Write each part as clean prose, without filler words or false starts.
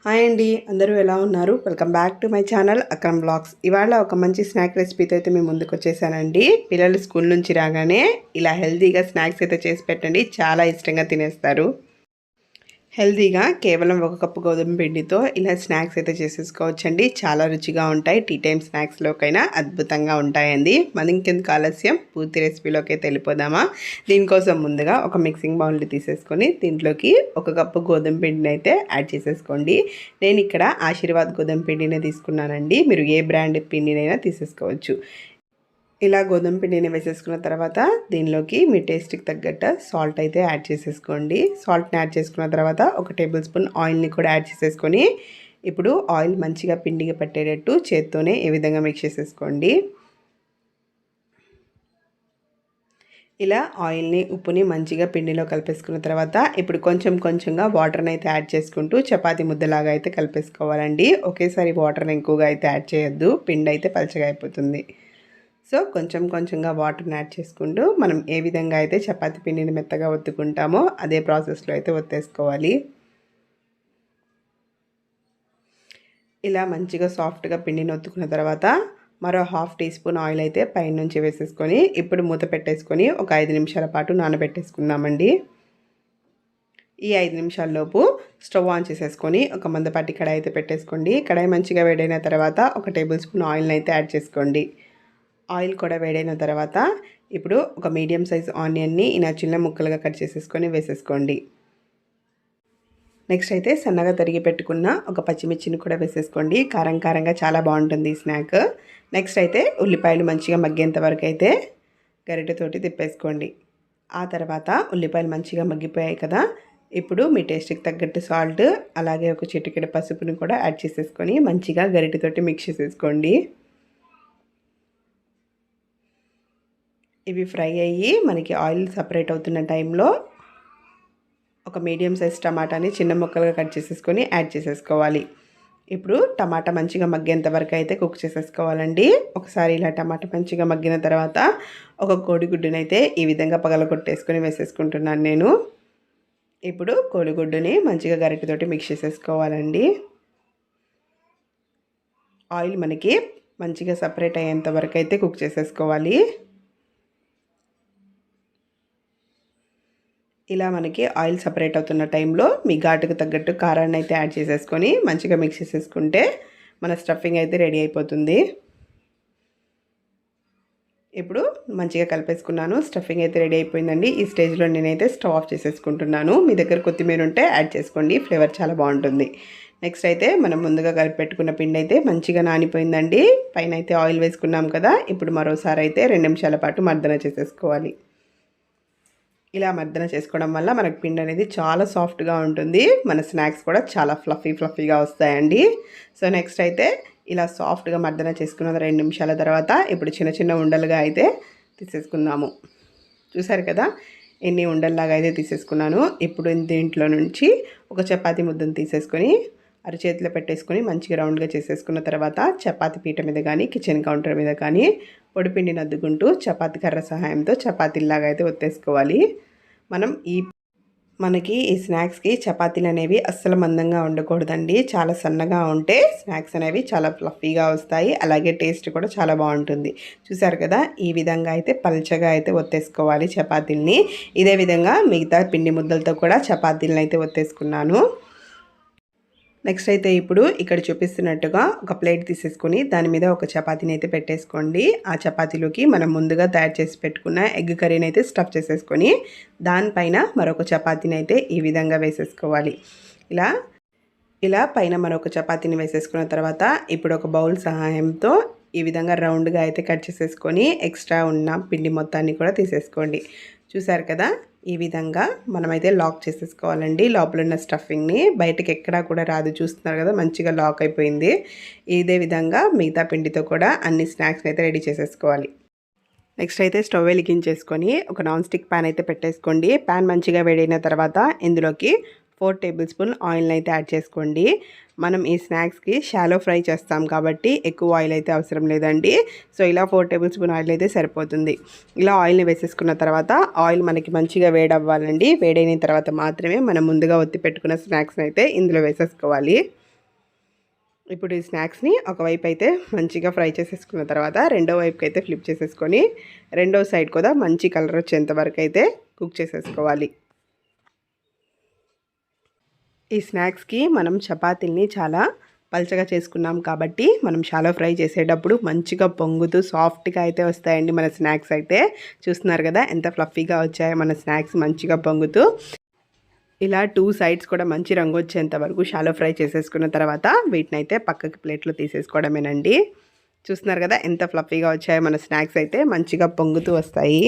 Hi అండి, అందరూ ఎలా ఉన్నారు? Welcome back to my channel Akram blogs. ఇవాళ ఒక మంచి స్నాక్ రెసిపీతో అయితే మేము ముందుకు వచ్చేసానండి. పిల్లలు స్కూల్ నుంచి రాగానే ఇలా హెల్తీగా స్నాక్స్ అయితే చేసి పెట్టండి, చాలా ఇష్టంగా తినేస్తారు. హెల్తీగా కేవలం 1 కప్పు గోధుమ పిండితో ఇలా స్నాక్స్ అయితే చేసేసుకోవచ్చండి. చాలా రుచిగా ఉంటాయి. టీ టైం స్నాక్స్లోకైనా అద్భుతంగా ఉంటాయండి. మన ఇంకెందుకు ఆలస్యం, పూర్తి రెసిపీలోకి అయితే వెళ్ళిపోదామా? దీనికోసం ముందుగా ఒక మిక్సింగ్ బౌల్ని తీసేసుకొని దీంట్లోకి 1 కప్పు గోధుమ పిండిని అయితే యాడ్ చేసేసుకోండి. నేను ఇక్కడ ఆశీర్వాద్ గోధుమ పిండినే తీసుకున్నానండి. మీరు ఏ బ్రాండ్ పిండినైనా తీసేసుకోవచ్చు. ఇలా గోధుమ పిండిని వేసేసుకున్న తర్వాత దీనిలోకి మీ టేస్ట్కి తగ్గట్టు సాల్ట్ అయితే యాడ్ చేసేసుకోండి. సాల్ట్ని యాడ్ చేసుకున్న తర్వాత 1 టేబుల్ స్పూన్ ఆయిల్ని కూడా యాడ్ చేసేసుకొని ఇప్పుడు ఆయిల్ మంచిగా పిండికి పట్టేటట్టు చేత్తోనే ఈ విధంగా మిక్స్ చేసేసుకోండి. ఇలా ఆయిల్ని ఉప్పుని మంచిగా పిండిలో కలిపేసుకున్న తర్వాత ఇప్పుడు కొంచెం కొంచెంగా వాటర్ని అయితే యాడ్ చేసుకుంటూ చపాతీ ముద్దలాగా అయితే కలిపేసుకోవాలండి. ఒకేసారి వాటర్ని ఎక్కువగా అయితే యాడ్ చేయొద్దు, పిండి అయితే పలచగా అయిపోతుంది. సో కొంచెం కొంచెంగా వాటర్ని యాడ్ చేసుకుంటూ మనం ఏ విధంగా అయితే చపాతీ పిండిని మెత్తగా ఒత్తుకుంటామో అదే ప్రాసెస్లో అయితే ఒత్తేసుకోవాలి. ఇలా మంచిగా సాఫ్ట్గా పిండిని ఒత్తుకున్న తర్వాత మరో 1/2 టీ స్పూన్ ఆయిల్ అయితే పైనుంచి వేసేసుకొని ఇప్పుడు మూత పెట్టేసుకొని ఒక 5 నిమిషాల పాటు నానబెట్టేసుకుందామండి. ఈ 5 నిమిషాల్లోపు స్టవ్ ఆన్ చేసేసుకొని ఒక మందపాటి కడాయి అయితే పెట్టేసుకోండి. కడాయి మంచిగా వేడైన తర్వాత 1 టేబుల్ స్పూన్ ఆయిల్ని అయితే యాడ్ చేసుకోండి. ఆయిల్ కూడా వేడైన తర్వాత ఇప్పుడు ఒక మీడియం సైజ్ ఆనియన్ని ఇలా చిన్న ముక్కలుగా కట్ చేసేసుకొని వేసేసుకోండి. నెక్స్ట్ అయితే సన్నగా తరిగి పెట్టుకున్న ఒక పచ్చిమిర్చిని కూడా వేసేసుకోండి. కారం కారంగా చాలా బాగుంటుంది ఈ స్నాక్. నెక్స్ట్ అయితే ఉల్లిపాయలు మంచిగా మగ్గేంత వరకు అయితే గరిటెతోటి తిప్పేసుకోండి. ఆ తర్వాత ఉల్లిపాయలు మంచిగా మగ్గిపోయాయి కదా, ఇప్పుడు మీ టేస్ట్కి తగ్గట్టు సాల్ట్ అలాగే ఒక చిటికెడు పసుపుని కూడా యాడ్ చేసేసుకొని మంచిగా గరిటెతోటి మిక్స్ చేసేసుకోండి. ఇవి ఫ్రై అయ్యి మనకి ఆయిల్ సపరేట్ అవుతున్న టైంలో ఒక మీడియం సైజ్ టమాటాని చిన్న ముక్కలుగా కట్ చేసేసుకొని యాడ్ చేసేసుకోవాలి. ఇప్పుడు టమాటా మంచిగా మగ్గేంత వరకు అయితే కుక్ చేసేసుకోవాలండి. ఒకసారి ఇలా టమాటా మంచిగా మగ్గిన తర్వాత ఒక కోడిగుడ్డునైతే ఈ విధంగా పగలగొట్టేసుకొని వేసేసుకుంటున్నాను నేను. ఇప్పుడు కోడిగుడ్డుని మంచిగా గరిటెతోటి మిక్స్ చేసేసుకోవాలండి. ఆయిల్ మనకి మంచిగా సపరేట్ అయ్యేంత వరకు అయితే కుక్ చేసేసుకోవాలి. ఇలా మనకి ఆయిల్ సపరేట్ అవుతున్న టైంలో మీ ఘాటుకు తగ్గట్టు కారాన్ని అయితే యాడ్ చేసేసుకొని మంచిగా మిక్స్ చేసేసుకుంటే మన స్టఫింగ్ అయితే రెడీ అయిపోతుంది. ఇప్పుడు మంచిగా కలిపేసుకున్నాను. స్టఫింగ్ అయితే రెడీ అయిపోయిందండి. ఈ స్టేజ్లో నేనైతే స్టవ్ ఆఫ్ చేసేసుకుంటున్నాను. మీ దగ్గర కొత్తిమీర ఉంటే యాడ్ చేసుకోండి, ఫ్లేవర్ చాలా బాగుంటుంది. నెక్స్ట్ అయితే మనం ముందుగా కలిపి పెట్టుకున్న పిండి అయితే మంచిగా నానిపోయిందండి. పైన అయితే ఆయిల్ వేసుకున్నాం కదా, ఇప్పుడు మరోసారి అయితే 2 నిమిషాల పాటు మర్దన చేసేసుకోవాలి. ఇలా మర్దన చేసుకోవడం వల్ల మనకు పిండి అనేది చాలా సాఫ్ట్గా ఉంటుంది. మన స్నాక్స్ కూడా చాలా ఫ్లఫీగా వస్తాయండి. సో నెక్స్ట్ అయితే ఇలా సాఫ్ట్గా మర్దన చేసుకున్న 2 నిమిషాల తర్వాత ఇప్పుడు చిన్న చిన్న ఉండలుగా అయితే తీసేసుకుందాము. చూసారు కదా ఎన్ని ఉండల్లాగా అయితే తీసేసుకున్నాను. ఇప్పుడు దీంట్లో నుంచి ఒక చపాతీ ముద్దను తీసేసుకొని అరచేతిలో పెట్టేసుకొని మంచిగా రౌండ్గా చేసేసుకున్న తర్వాత చపాతీ పీట మీద కానీ కిచెన్ కౌంటర్ మీద కానీ పొడిపిండిని అద్దుకుంటూ చపాతీ కర్ర సహాయంతో చపాతీలాగా అయితే ఒత్తేసుకోవాలి. మనకి ఈ స్నాక్స్కి చపాతీలు అనేవి అస్సలు మందంగా ఉండకూడదండి. చాలా సన్నగా ఉంటే స్నాక్స్ అనేవి చాలా ఫ్లఫీగా వస్తాయి, అలాగే టేస్ట్ కూడా చాలా బాగుంటుంది. చూసారు కదా, ఈ విధంగా అయితే పల్చగా అయితే ఒత్తేసుకోవాలి చపాతీల్ని. ఇదే విధంగా మిగతా పిండి ముద్దలతో కూడా చపాతీలను అయితే ఒత్తేసుకున్నాను. నెక్స్ట్ అయితే ఇప్పుడు ఇక్కడ చూపిస్తున్నట్టుగా ఒక ప్లేట్ తీసేసుకొని దాని మీద ఒక చపాతీని అయితే పెట్టేసుకోండి. ఆ చపాతీలోకి మనం ముందుగా తయారు చేసి పెట్టుకున్న ఎగ్ కర్రీని అయితే స్టఫ్ చేసేసుకొని దానిపైన మరొక చపాతీని అయితే ఈ విధంగా వేసేసుకోవాలి. ఇలా పైన మరొక చపాతీని వేసేసుకున్న తర్వాత ఇప్పుడు ఒక బౌల్ సహాయంతో ఈ విధంగా రౌండ్గా అయితే కట్ చేసేసుకొని ఎక్స్ట్రా ఉన్న పిండి మొత్తాన్ని కూడా తీసేసుకోండి. చూసారు కదా, ఈ విధంగా మనమైతే లాక్ చేసేసుకోవాలండి. లోపల ఉన్న స్టఫింగ్ని బయటకి ఎక్కడా కూడా రాదు. చూస్తున్నారు కదా, మంచిగా లాక్ అయిపోయింది. ఇదే విధంగా మిగతా పిండితో కూడా అన్ని స్నాక్స్ని అయితే రెడీ చేసేసుకోవాలి. నెక్స్ట్ అయితే స్టవ్ వెలిగించేసుకొని ఒక నాన్ స్టిక్ ప్యాన్ అయితే పెట్టేసుకోండి. ప్యాన్ మంచిగా వేడైన తర్వాత ఇందులోకి 4 టేబుల్ స్పూన్ ఆయిల్ని అయితే యాడ్ చేసుకోండి. మనం ఈ స్నాక్స్కి షాలో ఫ్రై చేస్తాం కాబట్టి ఎక్కువ ఆయిల్ అయితే అవసరం లేదండి. సో ఇలా 4 టేబుల్ స్పూన్ ఆయిల్ అయితే సరిపోతుంది. ఇలా ఆయిల్ని వేసేసుకున్న తర్వాత ఆయిల్ మనకి మంచిగా వేడవ్వాలండి. వేడైన తర్వాత మాత్రమే మనం ముందుగా ఒత్తి పెట్టుకున్న స్నాక్స్ని అయితే ఇందులో వేసేసుకోవాలి. ఇప్పుడు ఈ స్నాక్స్ని ఒకవైపు అయితే మంచిగా ఫ్రై చేసేసుకున్న తర్వాత రెండో వైపుకి అయితే ఫ్లిప్ చేసేసుకొని రెండో సైడ్ కూడా మంచి కలర్ వచ్చేంత వరకు అయితే కుక్ చేసేసుకోవాలి. ఈ స్నాక్స్కి మనం చపాతీల్ని చాలా పల్చగా చేసుకున్నాం కాబట్టి మనం షాలో ఫ్రై చేసేటప్పుడు మంచిగా పొంగుతూ సాఫ్ట్గా అయితే వస్తాయండి మన స్నాక్స్ అయితే. చూస్తున్నారు కదా ఎంత ఫ్లఫీగా వచ్చాయో మన స్నాక్స్ మంచిగా పొంగుతూ. ఇలా 2 సైడ్స్ కూడా మంచి రంగు వచ్చేంత వరకు షాలో ఫ్రై చేసేసుకున్న తర్వాత వీటిని అయితే పక్కకి ప్లేట్లో తీసేసుకోవడమేనండి. చూస్తున్నారు కదా ఎంత ఫ్లఫీగా వచ్చాయో మన స్నాక్స్ అయితే మంచిగా పొంగుతూ వస్తాయి.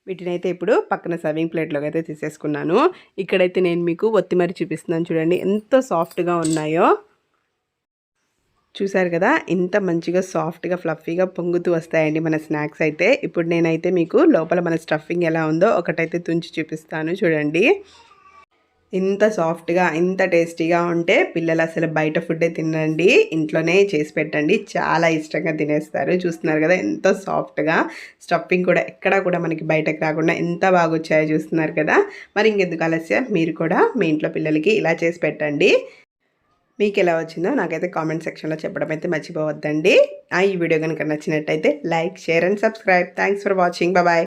వీటిని అయితే ఇప్పుడు పక్కన సర్వింగ్ ప్లేట్లోకి అయితే తీసేసుకున్నాను. ఇక్కడైతే నేను మీకు ఒత్తిమరి చూపిస్తున్నాను చూడండి ఎంత సాఫ్ట్గా ఉన్నాయో. చూసారు కదా ఇంత మంచిగా సాఫ్ట్గా ఫ్లఫీగా పొంగుతూ వస్తాయండి మన స్నాక్స్ అయితే. ఇప్పుడు నేనైతే మీకు లోపల మన స్టఫింగ్ ఎలా ఉందో ఒకటైతే తుంచి చూపిస్తాను చూడండి. ఇంత సాఫ్ట్గా ఇంత టేస్టీగా ఉంటే పిల్లలు అసలు బయట ఫుడ్డే తినండి, ఇంట్లోనే చేసి పెట్టండి, చాలా ఇష్టంగా తినేస్తారు. చూస్తున్నారు కదా ఎంత సాఫ్ట్గా స్టఫింగ్ కూడా ఎక్కడా కూడా మనకి బయటకు రాకుండా ఎంత బాగా వచ్చాయో చూస్తున్నారు కదా. మరి ఇంకెందుకు ఆలస్యం, మీరు కూడా మీ ఇంట్లో పిల్లలకి ఇలా చేసి పెట్టండి. మీకు ఎలా వచ్చిందో నాకైతే కామెంట్ సెక్షన్లో చెప్పడం అయితే మర్చిపోవద్దండి. ఈ వీడియో కనుక నచ్చినట్టయితే like, share and subscribe. Thanks for watching. Bye.